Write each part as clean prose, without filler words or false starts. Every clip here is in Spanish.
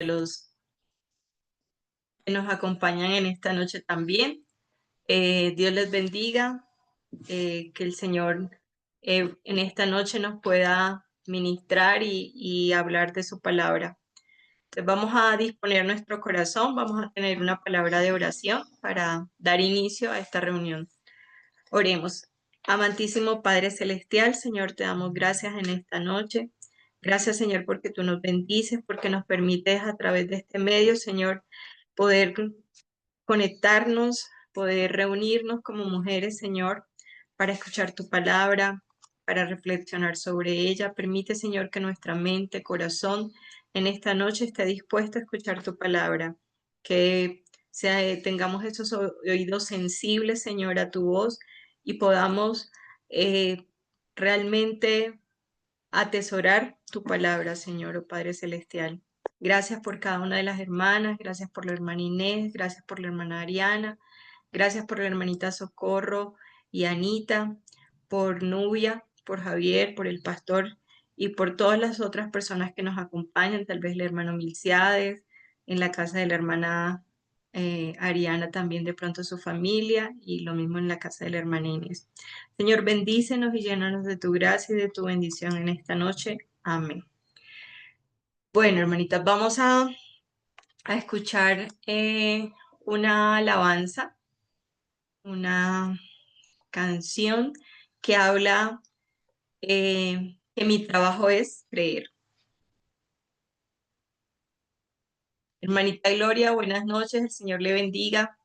los que nos acompañan en esta noche también. Dios les bendiga, que el Señor en esta noche nos pueda ministrar y hablar de su palabra. Entonces vamos a disponer nuestro corazón, vamos a tener una palabra de oración para dar inicio a esta reunión. Oremos. Amantísimo Padre Celestial, Señor, te damos gracias en esta noche. Gracias, Señor, porque tú nos bendices, porque nos permites a través de este medio, Señor, poder conectarnos, poder reunirnos como mujeres, Señor, para escuchar tu palabra, para reflexionar sobre ella. Permite, Señor, que nuestra mente, corazón, en esta noche esté dispuesto a escuchar tu palabra, que tengamos esos oídos sensibles, Señor, a tu voz y podamos realmente atesorar tu palabra, Señor, oh Padre Celestial. Gracias por cada una de las hermanas, gracias por la hermana Inés, gracias por la hermana Ariana, gracias por la hermanita Socorro y Anita, por Nubia, por Javier, por el pastor y por todas las otras personas que nos acompañan, tal vez el hermano Milciades, en la casa de la hermana Ariana también de pronto su familia y lo mismo en la casa de la hermana Inés. Señor, bendícenos y llénanos de tu gracia y de tu bendición en esta noche. Amén. Bueno, hermanitas, vamos a escuchar una alabanza, una canción que habla que mi trabajo es creer. Hermanita Gloria, buenas noches, el Señor le bendiga.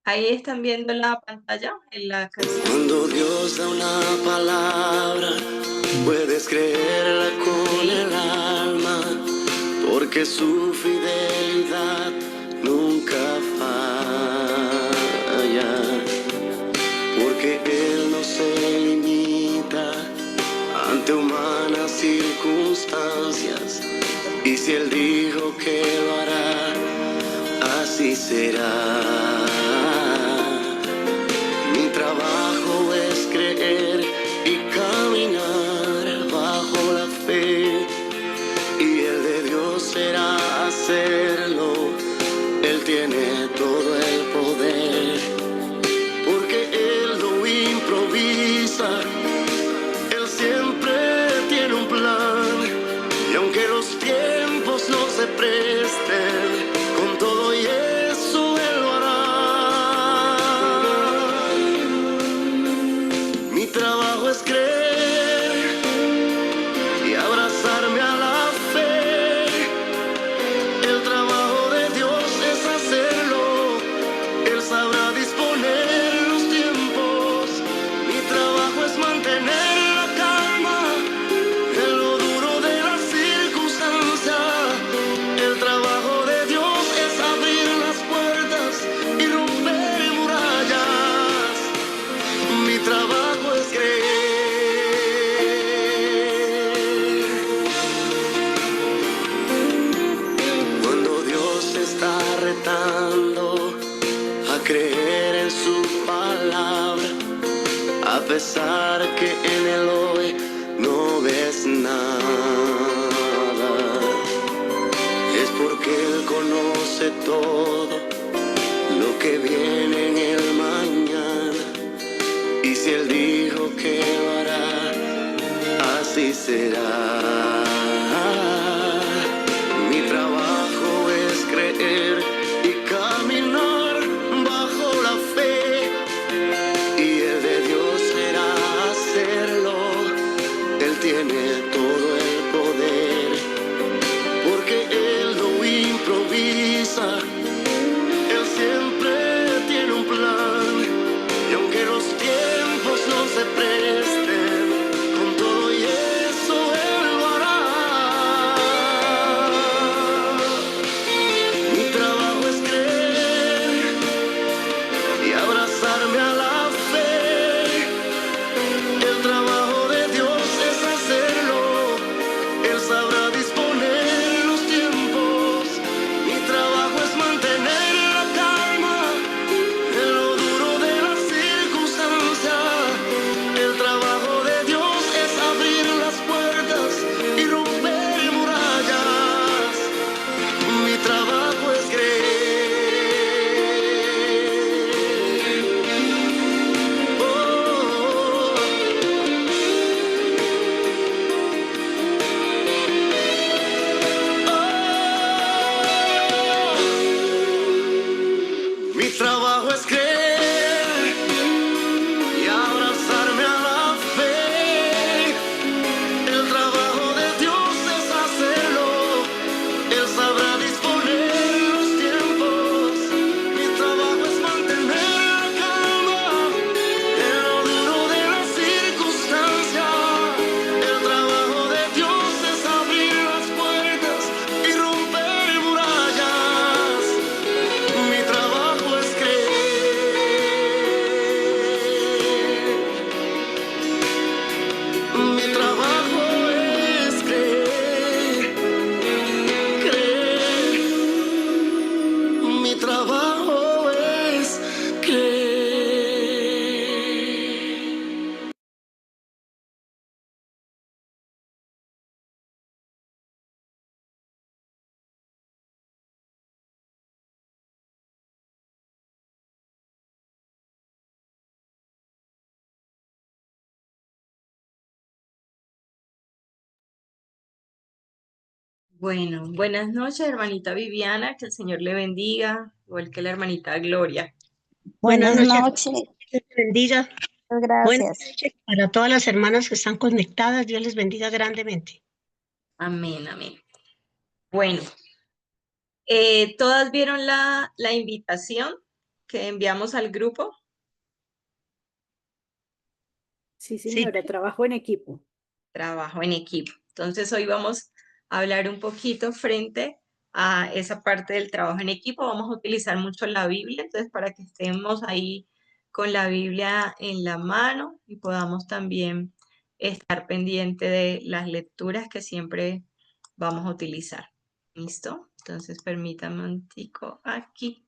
Ahí están viendo la pantalla en la canción. Cuando Dios da una palabra, puedes creerla con el alma, porque su fidelidad nunca falla, porque Él no se limita ante humanas circunstancias, y si Él dijo que lo hará, así será. Mi trabajo es creer y caminar bajo la fe, y el de Dios será hacerlo. Él tiene todo el poder, porque Él no improvisa, Él siempre tiene un plan, y aunque los tiempos no se presten, con todo y eso Él lo hará. Mi trabajo es creer y abrazarme a la fe. El trabajo de Dios es hacerlo. Él sabrá disponer los tiempos. Mi trabajo es mantener la calma en lo duro de la circunstancia. El trabajo de Dios es abrir las puertas y romper murallas. Mi trabajo es creer. Cuando Dios está retando a creer en su palabra, a pesar que en el hoy no ves nada, es porque Él conoce todo lo que viene en el mañana, y si Él dijo que lo hará, así será. Mi trabajo es creer y caminar bajo la fe, y el de Dios será hacerlo. Él tiene todo el poder, porque Él no improvisa, Él siempre tiene un plan, y aunque los tiempos no se presten, con todo y eso Él lo hará. Bueno, buenas noches, hermanita Viviana, que el Señor le bendiga, igual que la hermanita Gloria. Buenas Buenas noches, noches, Dios les bendiga. Buenas gracias. noches para todas las hermanas que están conectadas, Dios les bendiga grandemente. Amén, amén. Bueno, ¿todas vieron la invitación que enviamos al grupo? Sí, Sí, señora, trabajo en equipo. Trabajo en equipo. Entonces hoy vamos a hablar un poquito frente a esa parte del trabajo en equipo. Vamos a utilizar mucho la Biblia, entonces para que estemos ahí con la Biblia en la mano y podamos también estar pendiente de las lecturas que siempre vamos a utilizar. ¿Listo? Entonces permítame un tico aquí.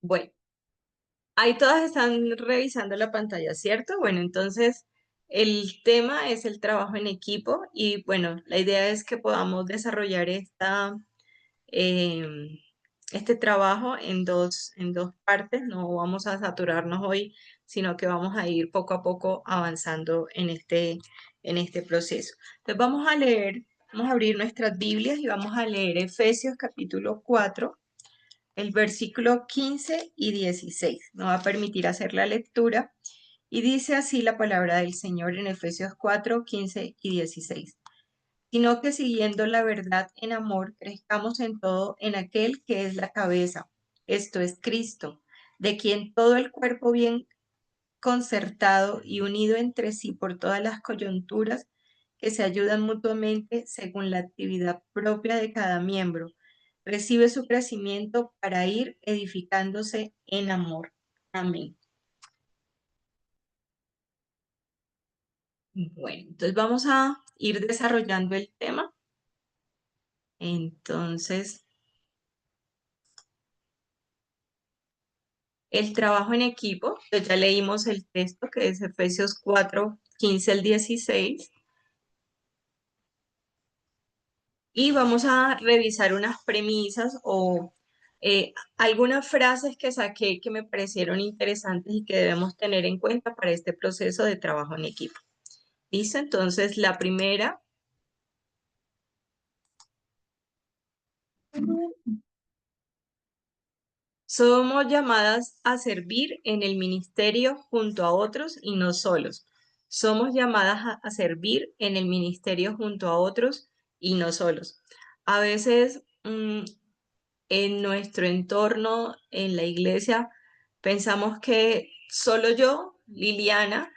Bueno, ahí todas están revisando la pantalla, ¿cierto? Bueno, entonces el tema es el trabajo en equipo y bueno, la idea es que podamos desarrollar em, este trabajo en dos partes. No vamos a saturarnos hoy, sino que vamos a ir poco a poco avanzando en este proceso. Entonces vamos a leer, vamos a abrir nuestras Biblias y vamos a leer Efesios capítulo 4 el versículo 15 y 16. Me va a permitir hacer la lectura y dice así la palabra del Señor en Efesios 4, 15 y 16. Sino que siguiendo la verdad en amor, crezcamos en todo en aquel que es la cabeza, esto es Cristo, de quien todo el cuerpo bien concertado y unido entre sí por todas las coyunturas que se ayudan mutuamente según la actividad propia de cada miembro, recibe su crecimiento para ir edificándose en amor. Amén. Bueno, entonces vamos a ir desarrollando el tema. Entonces, el trabajo en equipo, pues ya leímos el texto que es Efesios 4, 15 al 16. Y vamos a revisar unas premisas o algunas frases que saqué que me parecieron interesantes y que debemos tener en cuenta para este proceso de trabajo en equipo. ¿Listo? Entonces, la primera, somos llamadas a servir en el ministerio junto a otros y no solos. Somos llamadas a servir en el ministerio junto a otros y no solos. A veces en nuestro entorno, en la iglesia, pensamos que solo yo, Liliana,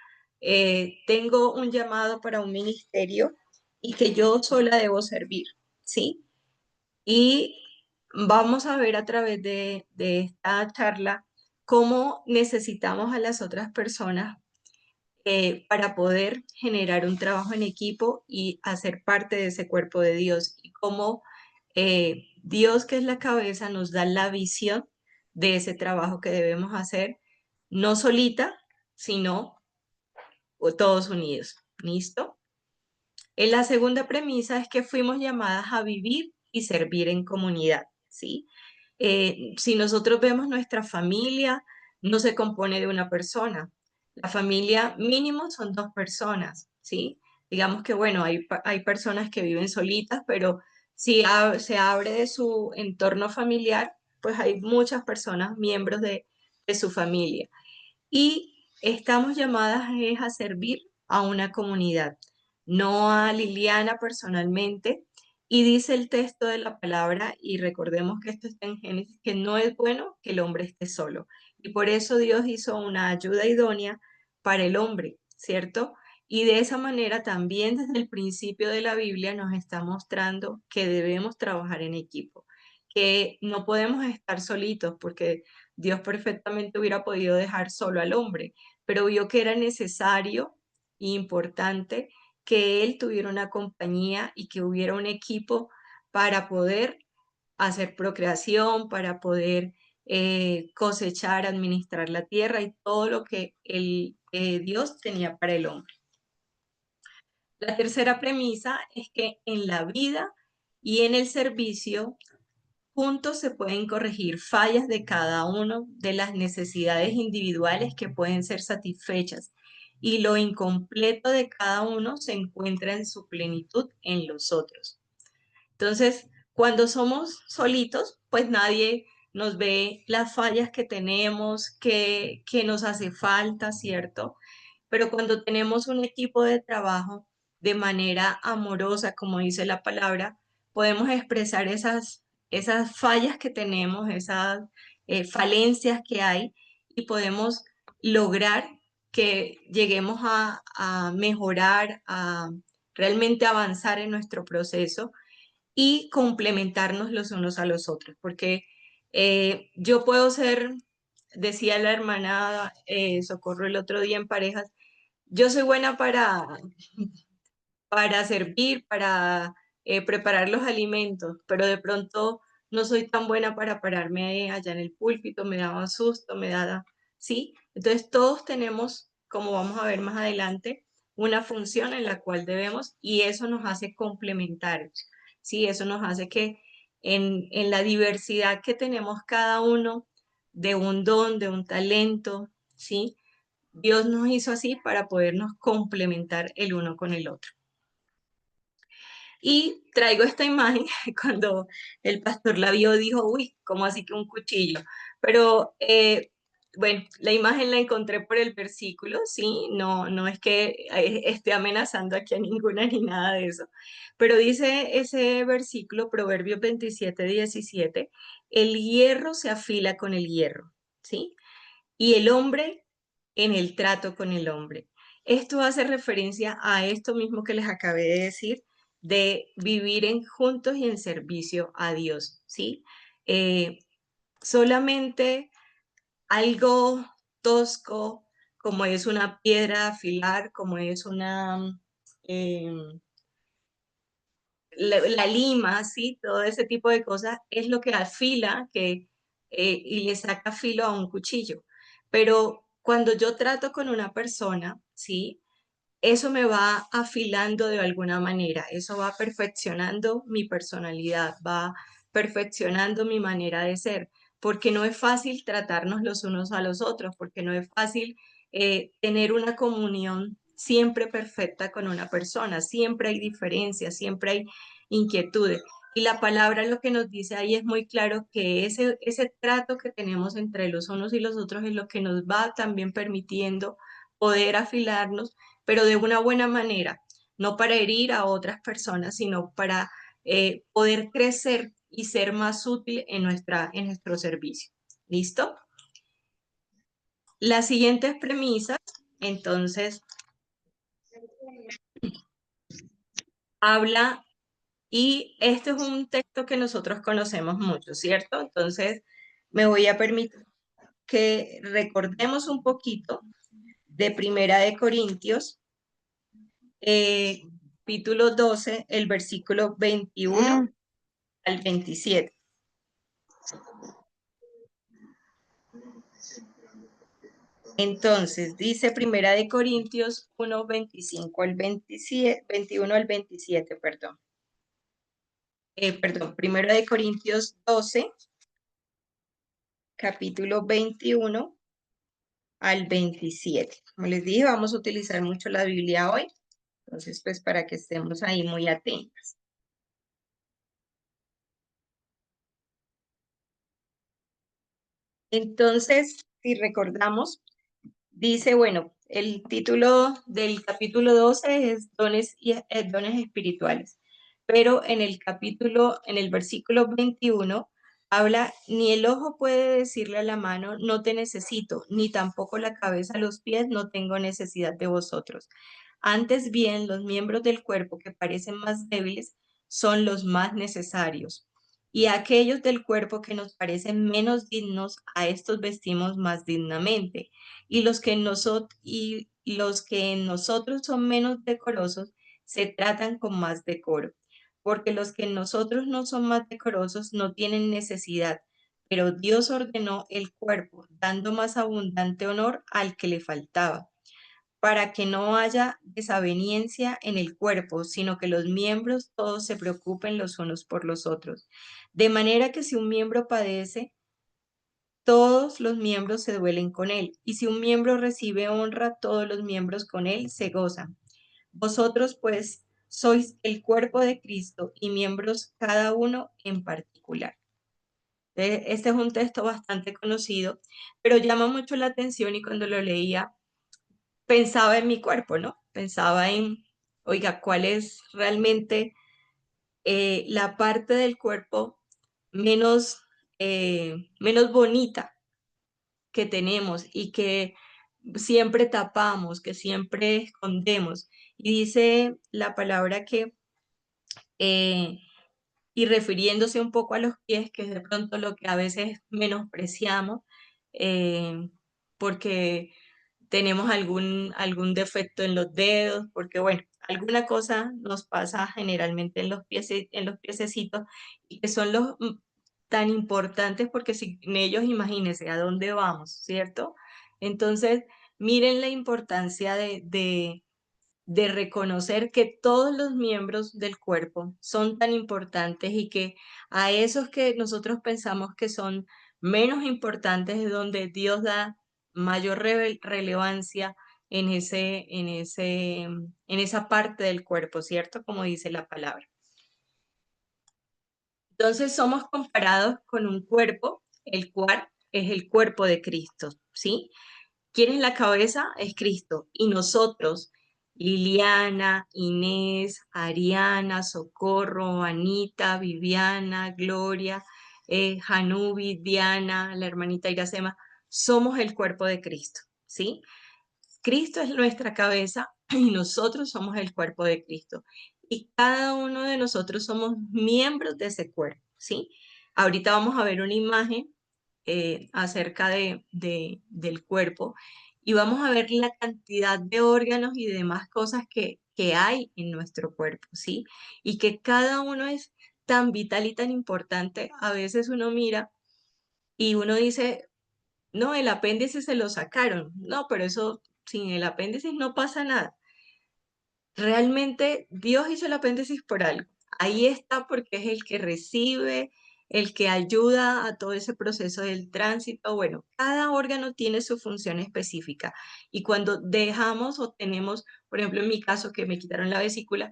tengo un llamado para un ministerio y que yo sola debo servir, ¿sí? Y vamos a ver a través de esta charla cómo necesitamos a las otras personas para poder generar un trabajo en equipo y hacer parte de ese cuerpo de Dios y cómo Dios, que es la cabeza, nos da la visión de ese trabajo que debemos hacer, no solita, sino todos unidos. ¿Listo? La segunda premisa es que fuimos llamadas a vivir y servir en comunidad, ¿sí? Si nosotros vemos nuestra familia, no se compone de una persona. La familia mínimo son dos personas, ¿sí? Digamos que, bueno, hay personas que viven solitas, pero si se abre de su entorno familiar, pues hay muchas personas, miembros de su familia. Y estamos llamadas es a servir a una comunidad, no a Liliana personalmente. Y dice el texto de la palabra, y recordemos que esto está en Génesis, que no es bueno que el hombre esté solo. Y por eso Dios hizo una ayuda idónea para el hombre, ¿cierto? Y de esa manera también desde el principio de la Biblia nos está mostrando que debemos trabajar en equipo, que no podemos estar solitos porque Dios perfectamente hubiera podido dejar solo al hombre, pero vio que era necesario e importante que él tuviera una compañía y que hubiera un equipo para poder hacer procreación, para poder cosechar, administrar la tierra y todo lo que Dios tenía para el hombre. La tercera premisa es que en la vida y en el servicio juntos se pueden corregir fallas de cada uno de las necesidades individuales que pueden ser satisfechas y lo incompleto de cada uno se encuentra en su plenitud en los otros. Entonces, cuando somos solitos, pues nadie nos ve las fallas que tenemos, que nos hace falta, ¿cierto? Pero cuando tenemos un equipo de trabajo de manera amorosa, como dice la palabra, podemos expresar esas fallas que tenemos, esas falencias que hay y podemos lograr que lleguemos a mejorar, a realmente avanzar en nuestro proceso y complementarnos los unos a los otros, porque yo puedo ser, decía la hermana Socorro el otro día en parejas, yo soy buena para servir, para preparar los alimentos, pero de pronto no soy tan buena para pararme allá en el púlpito, me daba susto, me daba, ¿sí? Entonces todos tenemos, como vamos a ver más adelante, una función en la cual debemos y eso nos hace complementarios, ¿sí? Eso nos hace que en la diversidad que tenemos cada uno de un don, de un talento, ¿sí? Dios nos hizo así para podernos complementar el uno con el otro. Y traigo esta imagen, cuando el pastor la vio dijo, uy, ¿cómo así que un cuchillo? Pero bueno, la imagen la encontré por el versículo, ¿sí? No, no es que esté amenazando aquí a ninguna ni nada de eso. Pero dice ese versículo, Proverbios 27:17, el hierro se afila con el hierro, ¿sí? Y el hombre en el trato con el hombre. Esto hace referencia a esto mismo que les acabé de decir, de vivir juntos y en servicio a Dios, ¿sí? Solamente algo tosco, como es una piedra a afilar, como es eh, la lima, ¿sí? Todo ese tipo de cosas es lo que afila y le saca filo a un cuchillo. Pero cuando yo trato con una persona, ¿sí? Eso me va afilando de alguna manera, eso va perfeccionando mi personalidad, va perfeccionando mi manera de ser, porque no es fácil tratarnos los unos a los otros, porque no es fácil tener una comunión siempre perfecta con una persona, siempre hay diferencias, siempre hay inquietudes. Y la palabra lo que nos dice ahí es muy claro que ese trato que tenemos entre los unos y los otros es lo que nos va también permitiendo poder afilarnos pero de una buena manera, no para herir a otras personas, sino para poder crecer y ser más útil en nuestro servicio. ¿Listo? Las siguientes premisas, entonces, habla, y este es un texto que nosotros conocemos mucho, ¿cierto? Entonces, me voy a permitir que recordemos un poquito de Primera de Corintios, capítulo 12, el versículo 21 al 27. Entonces, dice Primera de Corintios 1, 25 al 27, 21 al 27, perdón. Perdón, Primera de Corintios 12, capítulo 21 al 27. Como les dije, vamos a utilizar mucho la Biblia hoy, entonces pues para que estemos ahí muy atentos. Entonces, si recordamos, dice, bueno, el título del capítulo 12 es dones espirituales, pero en el versículo 21, habla, ni el ojo puede decirle a la mano, no te necesito, ni tampoco la cabeza a los pies, no tengo necesidad de vosotros. Antes bien, los miembros del cuerpo que parecen más débiles son los más necesarios. Y aquellos del cuerpo que nos parecen menos dignos, a estos vestimos más dignamente y los que en nosotros son menos decorosos, se tratan con más decoro, porque los que en nosotros no son más decorosos no tienen necesidad, pero Dios ordenó el cuerpo, dando más abundante honor al que le faltaba, para que no haya desaveniencia en el cuerpo, sino que los miembros todos se preocupen los unos por los otros. De manera que si un miembro padece, todos los miembros se duelen con él, y si un miembro recibe honra, todos los miembros con él se gozan. Vosotros, pues, sois el cuerpo de Cristo y miembros cada uno en particular. Este es un texto bastante conocido, pero llama mucho la atención y cuando lo leía pensaba en mi cuerpo, ¿no? Pensaba en, oiga, ¿cuál es realmente la parte del cuerpo menos, menos bonita que tenemos y que siempre tapamos, que siempre escondemos? Y dice la palabra que, eh, y refiriéndose un poco a los pies, que es de pronto lo que a veces menospreciamos, eh, porque tenemos algún defecto en los dedos, porque bueno, alguna cosa nos pasa generalmente en los pies, en los piececitos, y que son los tan importantes porque sin ellos imagínense a dónde vamos, ¿cierto? Entonces, miren la importancia de reconocer que todos los miembros del cuerpo son tan importantes y que a esos que nosotros pensamos que son menos importantes es donde Dios da mayor relevancia en esa parte del cuerpo, ¿cierto? Como dice la palabra. Entonces somos comparados con un cuerpo, el cual es el cuerpo de Cristo, ¿sí? ¿Quién es la cabeza? Es Cristo. Y nosotros, Liliana, Inés, Ariana, Socorro, Anita, Viviana, Gloria, Janubi, Diana, la hermanita Iracema, somos el cuerpo de Cristo, ¿sí? Cristo es nuestra cabeza y nosotros somos el cuerpo de Cristo. Y cada uno de nosotros somos miembros de ese cuerpo, ¿sí? Ahorita vamos a ver una imagen acerca del cuerpo y vamos a ver la cantidad de órganos y demás cosas que hay en nuestro cuerpo, ¿sí? Y que cada uno es tan vital y tan importante. A veces uno mira y uno dice, no, el apéndice se lo sacaron. No, pero eso, sin el apéndice no pasa nada. Realmente Dios hizo el apéndice por algo. Ahí está porque es el que recibe, el que ayuda a todo ese proceso del tránsito. Bueno, cada órgano tiene su función específica. Y cuando dejamos o tenemos, por ejemplo, en mi caso, que me quitaron la vesícula,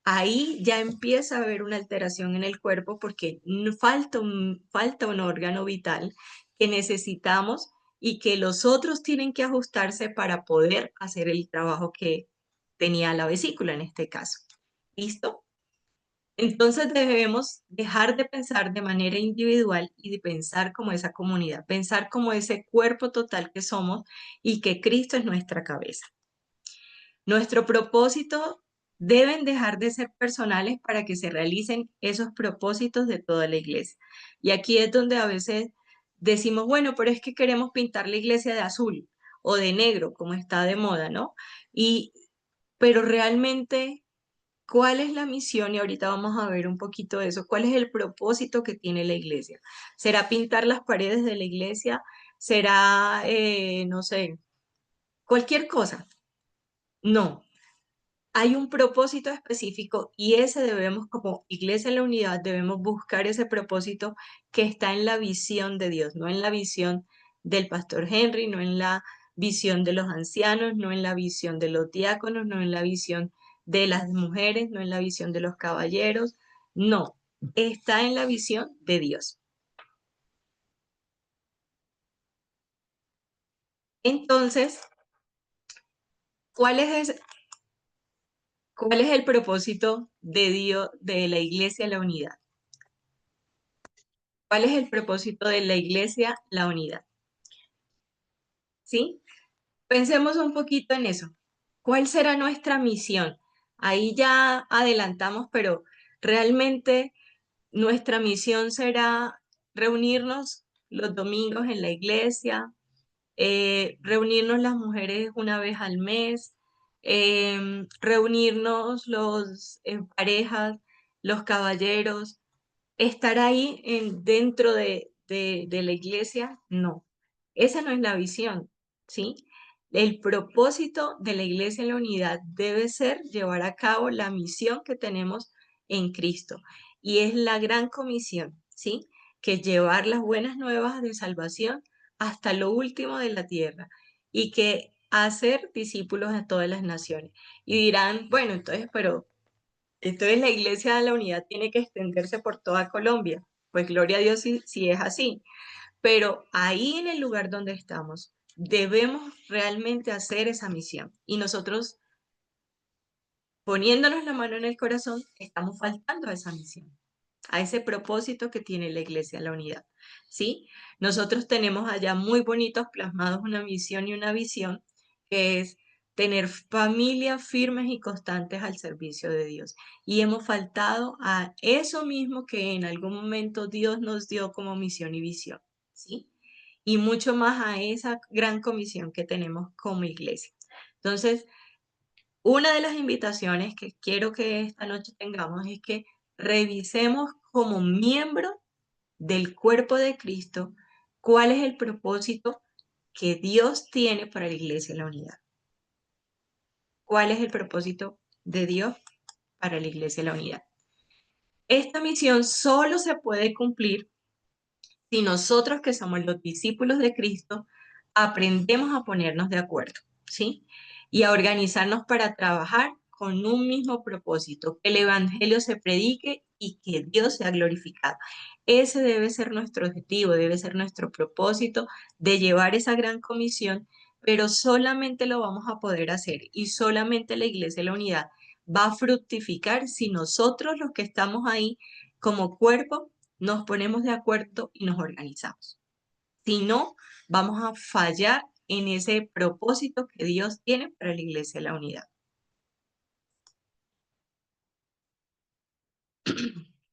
ahí ya empieza a haber una alteración en el cuerpo porque falta un órgano vital que necesitamos y que los otros tienen que ajustarse para poder hacer el trabajo que tenía la vesícula en este caso. ¿Listo? Entonces debemos dejar de pensar de manera individual y de pensar como esa comunidad, pensar como ese cuerpo total que somos y que Cristo es nuestra cabeza. Nuestro propósito deben dejar de ser personales para que se realicen esos propósitos de toda la iglesia. Y aquí es donde a veces decimos, bueno, pero es que queremos pintar la iglesia de azul o de negro, como está de moda, ¿no? Y, pero realmente, ¿cuál es la misión? Y ahorita vamos a ver un poquito de eso. ¿Cuál es el propósito que tiene la iglesia? ¿Será pintar las paredes de la iglesia? ¿Será, no sé, cualquier cosa? No, hay un propósito específico y ese debemos, como Iglesia en la Unidad, debemos buscar ese propósito que está en la visión de Dios, no en la visión del pastor Henry, no en la visión de los ancianos, no en la visión de los diáconos, no en la visión de las mujeres, no en la visión de los caballeros, no, está en la visión de Dios. Entonces, ¿cuál es, cuál es el propósito de Dios, de la Iglesia en la Unidad? ¿Cuál es el propósito de la iglesia? La unidad. ¿Sí? Pensemos un poquito en eso. ¿Cuál será nuestra misión? Ahí ya adelantamos, pero realmente nuestra misión será reunirnos los domingos en la iglesia, reunirnos las mujeres una vez al mes, reunirnos los parejas, los caballeros, estar ahí dentro de la iglesia, no. Esa no es la visión, ¿sí? El propósito de la iglesia en la unidad debe ser llevar a cabo la misión que tenemos en Cristo. Y es la gran comisión, ¿sí? Que es llevar las buenas nuevas de salvación hasta lo último de la tierra y que hacer discípulos a todas las naciones. Y dirán, bueno, entonces la iglesia de la unidad tiene que extenderse por toda Colombia. Pues gloria a Dios si es así. Pero ahí en el lugar donde estamos, debemos realmente hacer esa misión. Y nosotros, poniéndonos la mano en el corazón, estamos faltando a esa misión, a ese propósito que tiene la iglesia de la unidad. ¿Sí? Nosotros tenemos allá muy bonitos plasmados una misión y una visión, que es tener familias firmes y constantes al servicio de Dios. Y hemos faltado a eso mismo que en algún momento Dios nos dio como misión y visión. ¿Sí? Y mucho más a esa gran comisión que tenemos como iglesia. Entonces, una de las invitaciones que quiero que esta noche tengamos es que revisemos como miembro del cuerpo de Cristo cuál es el propósito que Dios tiene para la iglesia de la unidad. ¿Cuál es el propósito de Dios para la iglesia de la unidad? Esta misión solo se puede cumplir si nosotros que somos los discípulos de Cristo aprendemos a ponernos de acuerdo, ¿sí? Y a organizarnos para trabajar con un mismo propósito, que el Evangelio se predique y que Dios sea glorificado. Ese debe ser nuestro objetivo, debe ser nuestro propósito de llevar esa gran comisión, pero solamente lo vamos a poder hacer y solamente la Iglesia de la Unidad va a fructificar si nosotros los que estamos ahí como cuerpo nos ponemos de acuerdo y nos organizamos. Si no, vamos a fallar en ese propósito que Dios tiene para la Iglesia de la Unidad.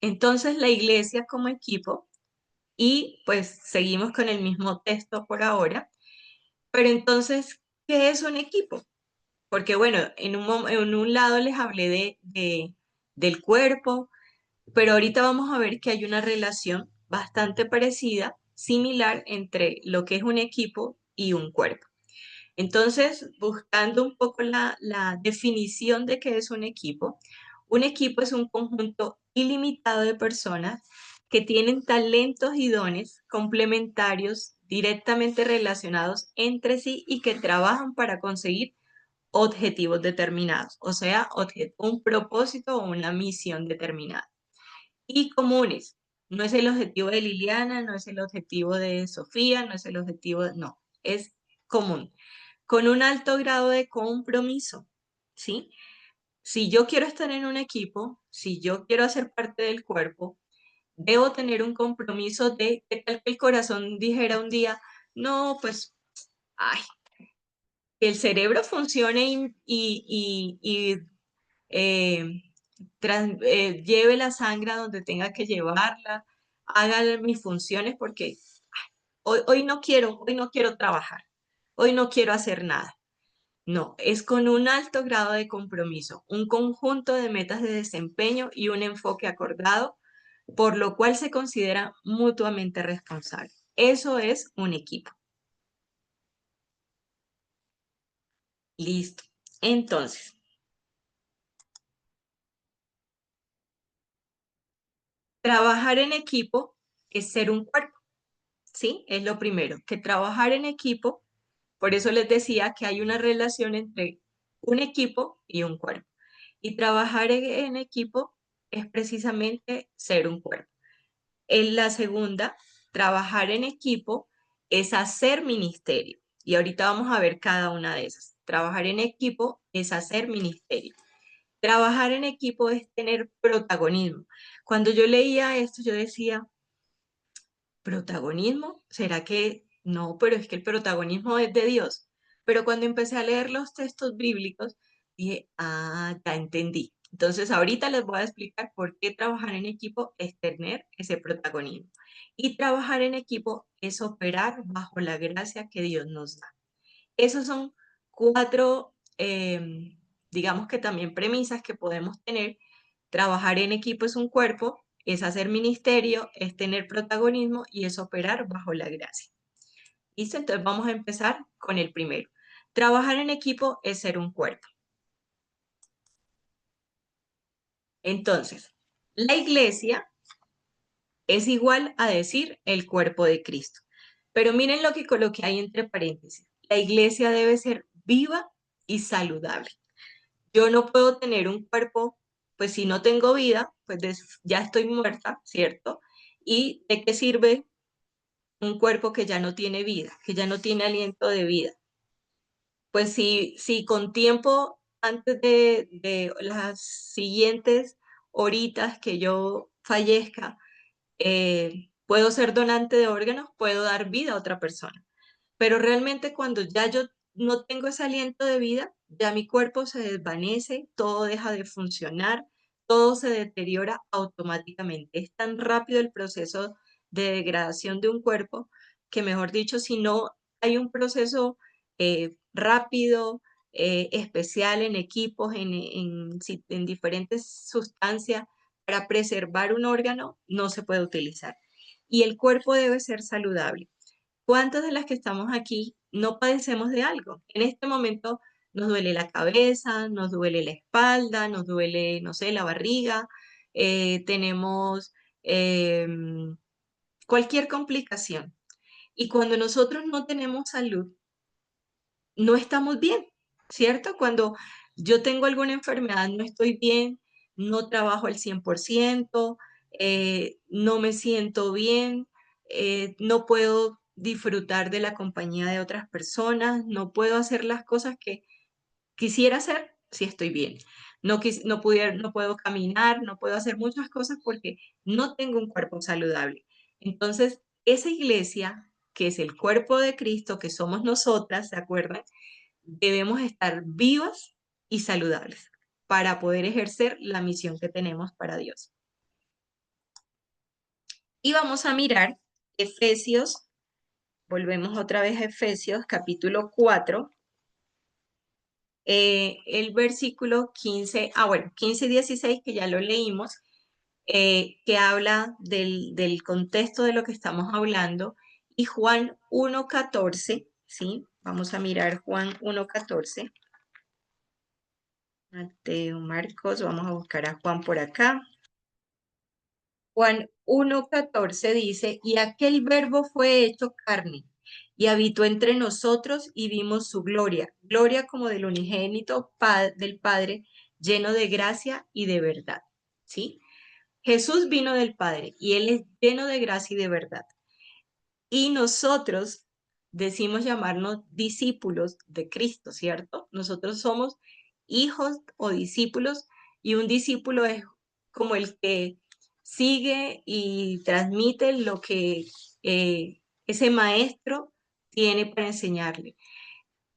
Entonces, la iglesia como equipo, y pues seguimos con el mismo texto por ahora, pero entonces, ¿qué es un equipo? Porque bueno, en un lado les hablé del cuerpo, pero ahorita vamos a ver que hay una relación bastante parecida, similar entre lo que es un equipo y un cuerpo. Entonces, buscando un poco la definición de qué es un equipo es un conjunto ilimitado de personas que tienen talentos y dones complementarios directamente relacionados entre sí y que trabajan para conseguir objetivos determinados, o sea, un propósito o una misión determinada. Y comunes. No es el objetivo de Liliana, no es el objetivo de Sofía, no es el objetivo no, es común con un alto grado de compromiso, ¿sí? Si yo quiero estar en un equipo, si yo quiero hacer parte del cuerpo, debo tener un compromiso de que tal que el corazón dijera un día, no, pues, ay, que el cerebro funcione y eh, lleve la sangre a donde tenga que llevarla, haga mis funciones porque hoy no quiero trabajar, hoy no quiero hacer nada. No, es con un alto grado de compromiso, un conjunto de metas de desempeño y un enfoque acordado, por lo cual se considera mutuamente responsable. Eso es un equipo. Listo. Entonces, trabajar en equipo es ser un cuerpo, ¿sí? Es lo primero, que trabajar en equipo, por eso les decía que hay una relación entre un equipo y un cuerpo. Y trabajar en equipo es precisamente ser un cuerpo. En la segunda, trabajar en equipo es hacer ministerio. Y ahorita vamos a ver cada una de esas. Trabajar en equipo es hacer ministerio. Trabajar en equipo es tener protagonismo. Cuando yo leía esto, yo decía, ¿protagonismo? ¿Será que no? Pero es que el protagonismo es de Dios. Pero cuando empecé a leer los textos bíblicos, dije, ah, ya entendí. Entonces, ahorita les voy a explicar por qué trabajar en equipo es tener ese protagonismo. Y trabajar en equipo es operar bajo la gracia que Dios nos da. Esos son cuatro digamos que también premisas que podemos tener. Trabajar en equipo es un cuerpo, es hacer ministerio, es tener protagonismo y es operar bajo la gracia. ¿Listo? Entonces vamos a empezar con el primero. Trabajar en equipo es ser un cuerpo. Entonces, la iglesia es igual a decir el cuerpo de Cristo. Pero miren lo que coloqué ahí entre paréntesis. La iglesia debe ser viva y saludable. Yo no puedo tener un cuerpo, pues si no tengo vida, pues ya estoy muerta, ¿cierto? ¿Y de qué sirve un cuerpo que ya no tiene vida, que ya no tiene aliento de vida? Pues si con tiempo, antes de las siguientes horitas que yo fallezca, puedo ser donante de órganos, puedo dar vida a otra persona. Pero realmente cuando ya yo no tengo ese aliento de vida, ya mi cuerpo se desvanece, todo deja de funcionar, todo se deteriora automáticamente. Es tan rápido el proceso de degradación de un cuerpo que, mejor dicho, si no hay un proceso rápido, especial en equipos, en diferentes sustancias para preservar un órgano, no se puede utilizar. Y el cuerpo debe ser saludable. ¿Cuántas de las que estamos aquí no padecemos de algo? En este momento nos duele la cabeza, nos duele la espalda, nos duele, no sé, la barriga, tenemos cualquier complicación. Y cuando nosotros no tenemos salud, no estamos bien, ¿cierto? Cuando yo tengo alguna enfermedad, no estoy bien, no trabajo al 100%, no me siento bien, no puedo disfrutar de la compañía de otras personas, no puedo hacer las cosas que quisiera hacer si estoy bien. No puedo caminar, no puedo hacer muchas cosas porque no tengo un cuerpo saludable. Entonces, esa iglesia, que es el cuerpo de Cristo, que somos nosotras, ¿se acuerdan? Debemos estar vivas y saludables para poder ejercer la misión que tenemos para Dios. Y vamos a mirar Efesios, volvemos otra vez a Efesios capítulo 4, el versículo 15, bueno, 15 y 16 que ya lo leímos, que habla del contexto de lo que estamos hablando, y Juan 1:14, ¿sí? Vamos a mirar Juan 1:14. Mateo, Marcos, vamos a buscar a Juan por acá. Juan 1:14 dice, y aquel verbo fue hecho carne y habitó entre nosotros y vimos su gloria, gloria como del unigénito del Padre, lleno de gracia y de verdad. ¿Sí? Jesús vino del Padre y Él es lleno de gracia y de verdad. Y nosotros decimos llamarnos discípulos de Cristo, ¿cierto? Nosotros somos hijos o discípulos, y un discípulo es como el que sigue y transmite lo que ese maestro tiene para enseñarle.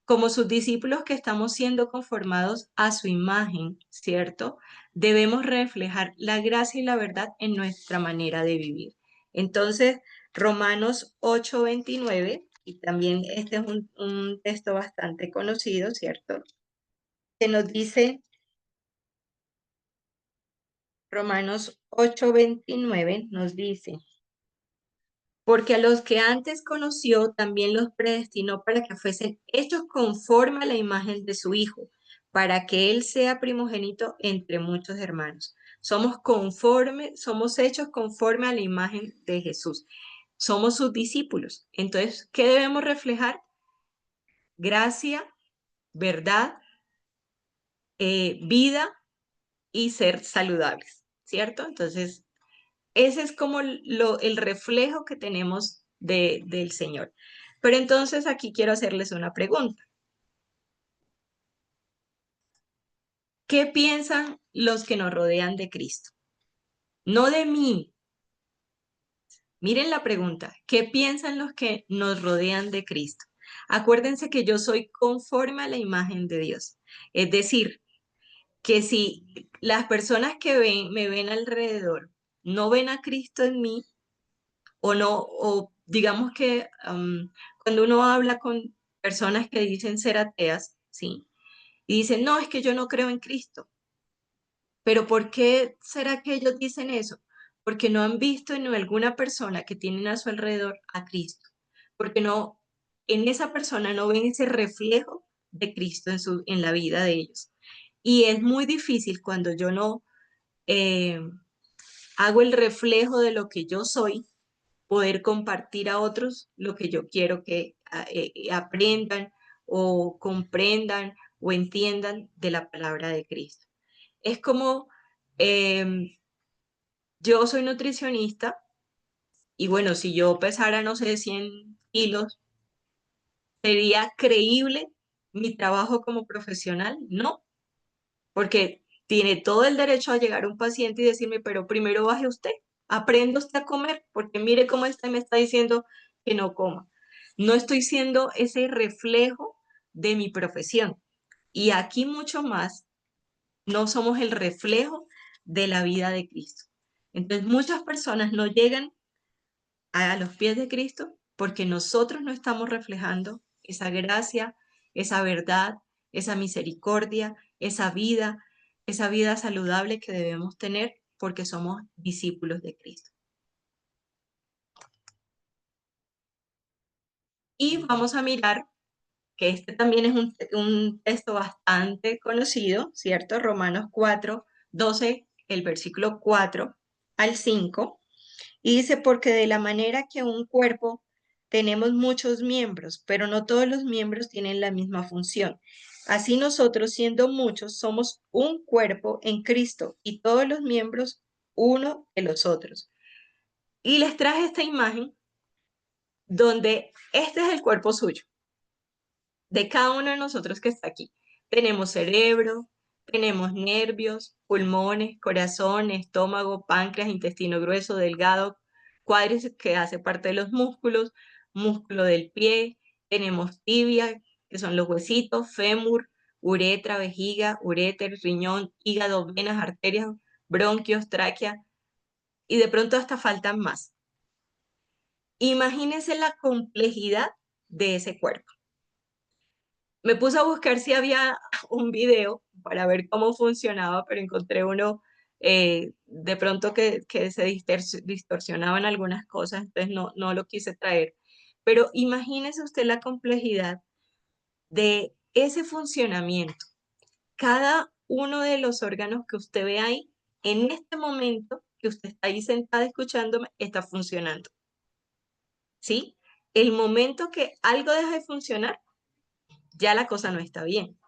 Como sus discípulos que estamos siendo conformados a su imagen, ¿cierto? Debemos reflejar la gracia y la verdad en nuestra manera de vivir. Entonces, Romanos 8:29, y también este es un texto bastante conocido, ¿cierto? Que nos dice, Romanos 8:29 nos dice, porque a los que antes conoció también los predestinó para que fuesen hechos conforme a la imagen de su Hijo, para que Él sea primogénito entre muchos hermanos. Somos hechos conforme a la imagen de Jesús. Somos sus discípulos. Entonces, ¿qué debemos reflejar? Gracia, verdad, vida y ser saludables, ¿cierto? Entonces, ese es como el reflejo que tenemos del Señor. Pero entonces aquí quiero hacerles una pregunta. ¿Qué piensan los que nos rodean de Cristo? No de mí. Miren la pregunta. ¿Qué piensan los que nos rodean de Cristo? Acuérdense que yo soy conforme a la imagen de Dios. Es decir, que si las personas que me ven alrededor no ven a Cristo en mí, o no, o digamos que cuando uno habla con personas que dicen ser ateas, ¿sí? y dicen, no, es que yo no creo en Cristo. Pero ¿por qué será que ellos dicen eso? Porque no han visto en alguna persona que tienen a su alrededor a Cristo. Porque no, en esa persona no ven ese reflejo de Cristo en la vida de ellos. Y es muy difícil cuando yo no eh, hago el reflejo de lo que yo soy, poder compartir a otros lo que yo quiero que aprendan o comprendan o entiendan de la palabra de Cristo. Es como eh, yo soy nutricionista y bueno, si yo pesara, no sé, 100 kilos, ¿sería creíble mi trabajo como profesional? No, porque tiene todo el derecho a llegar un paciente y decirme, pero primero baje usted, aprenda usted a comer, porque mire cómo usted me está diciendo que no coma. No estoy siendo ese reflejo de mi profesión. Y aquí mucho más, no somos el reflejo de la vida de Cristo. Entonces muchas personas no llegan a los pies de Cristo porque nosotros no estamos reflejando esa gracia, esa verdad, esa misericordia, esa vida saludable que debemos tener porque somos discípulos de Cristo. Y vamos a mirar que este también es un texto bastante conocido, ¿cierto? Romanos 4, 12, el versículo 4 al 5. Y dice, porque de la manera que un cuerpo tenemos muchos miembros, pero no todos los miembros tienen la misma función. Así nosotros, siendo muchos, somos un cuerpo en Cristo y todos los miembros uno de los otros. Y les traje esta imagen donde este es el cuerpo suyo, de cada uno de nosotros que está aquí. Tenemos cerebro, tenemos nervios, pulmones, corazón, estómago, páncreas, intestino grueso, delgado, cuádriceps que hace parte de los músculos, músculo del pie, tenemos tibia, que son los huesitos, fémur, uretra, vejiga, uréter, riñón, hígado, venas, arterias, bronquios, tráquea, y de pronto hasta faltan más. Imagínense la complejidad de ese cuerpo. Me puse a buscar si había un video para ver cómo funcionaba, pero encontré uno de pronto que se distorsionaban algunas cosas, entonces no lo quise traer. Pero imagínese usted la complejidad de ese funcionamiento. Cada uno de los órganos que usted ve ahí, en este momento que usted está ahí sentada escuchándome, está funcionando. ¿Sí? El momento que algo deja de funcionar, ya la cosa no está bien.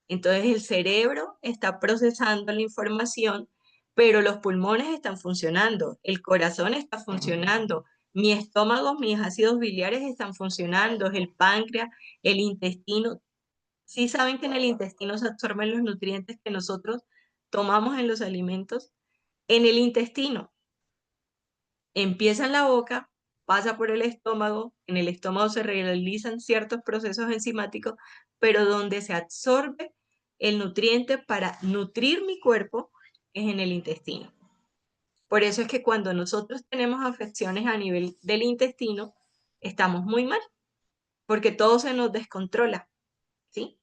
Entonces el cerebro está procesando la información, pero los pulmones están funcionando, el corazón está funcionando, mi estómago, mis ácidos biliares están funcionando, el páncreas, el intestino. Sí saben que en el intestino se absorben los nutrientes que nosotros tomamos en los alimentos. En el intestino empieza en la boca, pasa por el estómago, en el estómago se realizan ciertos procesos enzimáticos, pero donde se absorbe el nutriente para nutrir mi cuerpo es en el intestino. Por eso es que cuando nosotros tenemos afecciones a nivel del intestino, estamos muy mal, porque todo se nos descontrola, ¿sí?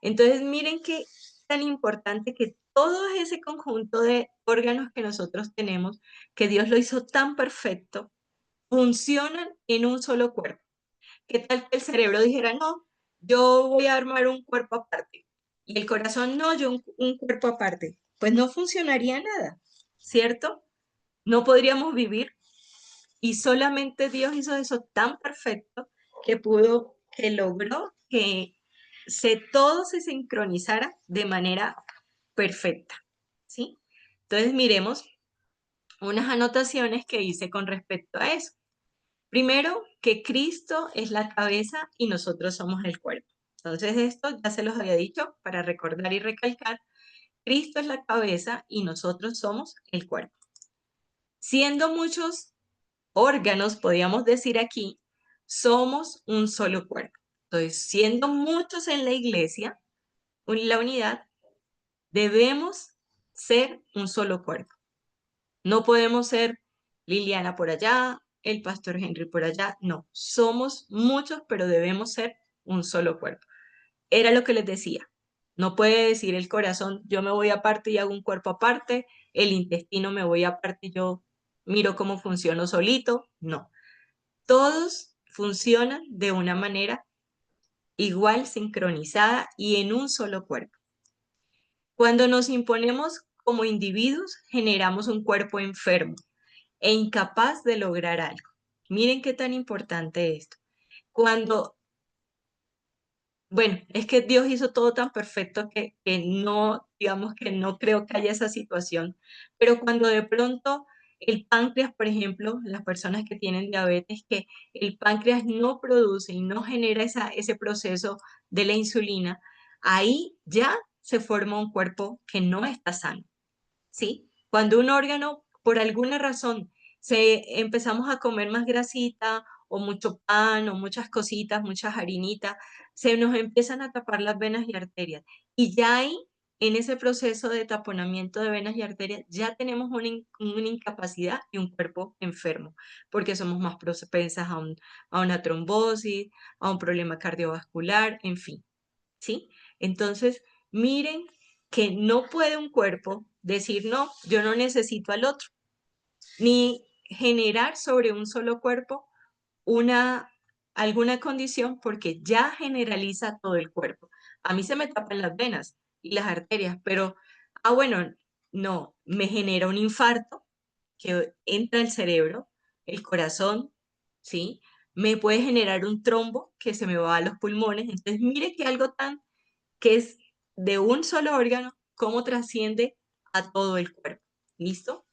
Entonces miren qué tan importante que todo ese conjunto de órganos que nosotros tenemos, que Dios lo hizo tan perfecto, funcionan en un solo cuerpo. ¿Qué tal que el cerebro dijera, no, yo voy a armar un cuerpo aparte? Y el corazón, no, yo un cuerpo aparte. Pues no funcionaría nada, ¿cierto? No podríamos vivir. Y solamente Dios hizo eso tan perfecto que logró que todo se sincronizara de manera perfecta, ¿sí? Entonces miremos unas anotaciones que hice con respecto a eso. Primero, que Cristo es la cabeza y nosotros somos el cuerpo. Entonces, esto ya se los había dicho para recordar y recalcar. Cristo es la cabeza y nosotros somos el cuerpo. Siendo muchos órganos, podríamos decir aquí, somos un solo cuerpo. Entonces, siendo muchos en la iglesia, en la unidad, debemos ser un solo cuerpo. No podemos ser Liliana por allá, el pastor Henry por allá. No, somos muchos, pero debemos ser un solo cuerpo. Era lo que les decía. No puede decir el corazón, yo me voy aparte y hago un cuerpo aparte, el intestino me voy aparte y yo miro cómo funciono solito. No, todos funcionan de una manera igual, sincronizada y en un solo cuerpo. Cuando nos imponemos como individuos, generamos un cuerpo enfermo e incapaz de lograr algo. Miren qué tan importante esto. Cuando, bueno, es que Dios hizo todo tan perfecto que no, digamos que no creo que haya esa situación, pero cuando de pronto el páncreas, por ejemplo, las personas que tienen diabetes, que el páncreas no produce y no genera ese proceso de la insulina, ahí ya se forma un cuerpo que no está sano. ¿Sí? Cuando un órgano, por alguna razón, empezamos a comer más grasita o mucho pan o muchas cositas, muchas harinitas, se nos empiezan a tapar las venas y arterias. Y ya ahí, en ese proceso de taponamiento de venas y arterias, ya tenemos una incapacidad y un cuerpo enfermo, porque somos más propensas a una trombosis, a un problema cardiovascular, en fin. ¿Sí? Entonces, miren que no puede un cuerpo decir, no, yo no necesito al otro, ni generar sobre un solo cuerpo una, alguna condición porque ya generaliza todo el cuerpo. A mí se me tapan las venas y las arterias, pero, bueno, no, me genera un infarto que entra al cerebro, el corazón, ¿sí? Me puede generar un trombo que se me va a los pulmones. Entonces, mire que algo tan que es de un solo órgano, cómo trasciende a todo el cuerpo. ¿Listo?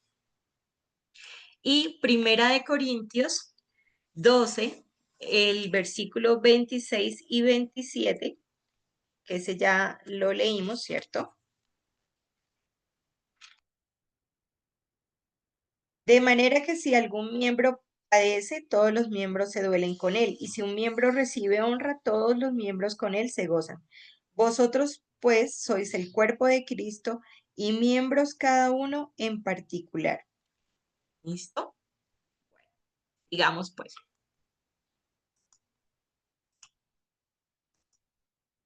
Y Primera de Corintios 12, el versículo 26 y 27, que ese ya lo leímos, ¿cierto? De manera que si algún miembro padece, todos los miembros se duelen con él, y si un miembro recibe honra, todos los miembros con él se gozan. Vosotros, pues, sois el cuerpo de Cristo y miembros cada uno en particular. ¿Listo? Digamos, pues.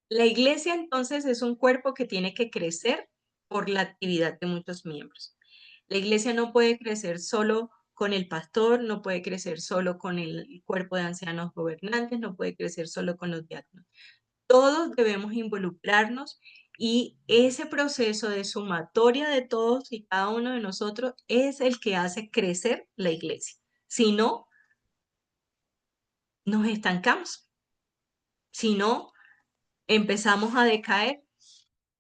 La iglesia entonces es un cuerpo que tiene que crecer por la actividad de muchos miembros. La iglesia no puede crecer solo con el pastor, no puede crecer solo con el cuerpo de ancianos gobernantes, no puede crecer solo con los diáconos. Todos debemos involucrarnos y ese proceso de sumatoria de todos y cada uno de nosotros es el que hace crecer la iglesia. Si no, nos estancamos. Si no, empezamos a decaer